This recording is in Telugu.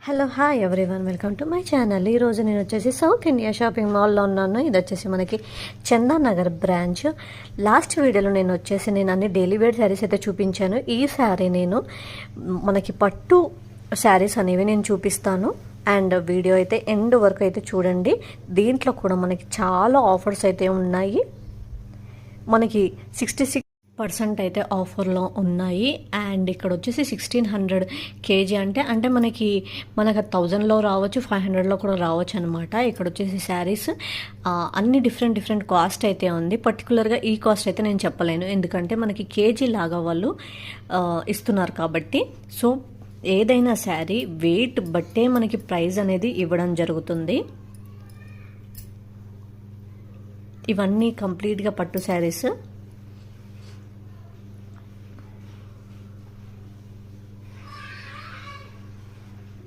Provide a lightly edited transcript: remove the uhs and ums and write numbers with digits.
Hello hi everyone, welcome to my channel. ఈరోజు నేను వచ్చేసి సౌత్ ఇండియా షాపింగ్ మాల్లో ఉన్నాను. ఇది వచ్చేసి మనకి చందానగర్ బ్రాంచ్. లాస్ట్ వీడియోలో నేను అన్ని డైలీ వేర్ శారీస్ అయితే చూపించాను. ఈ శారీ నేను మనకి పట్టు శారీస్ అనేవి నేను చూపిస్తాను. అండ్ వీడియో అయితే ఎండ్ వరకు అయితే చూడండి. దీంట్లో కూడా మనకి చాలా ఆఫర్స్ అయితే ఉన్నాయి. మనకి 66% అయితే ఆఫర్లో ఉన్నాయి. అండ్ ఇక్కడ వచ్చేసి 1600 కేజీ అంటే మనకి 1000లో రావచ్చు, 500లో కూడా రావచ్చు అనమాట. ఇక్కడ వచ్చేసి శారీస్ అన్ని డిఫరెంట్ కాస్ట్ అయితే ఉంది. పర్టికులర్గా ఈ కాస్ట్ అయితే నేను చెప్పలేను, ఎందుకంటే మనకి కేజీ లాగా వాళ్ళు ఇస్తున్నారు కాబట్టి. సో ఏదైనా శారీ వెయిట్ బట్టే మనకి ప్రైస్ అనేది ఇవ్వడం జరుగుతుంది. ఇవన్నీ కంప్లీట్గా పట్టు శారీస్.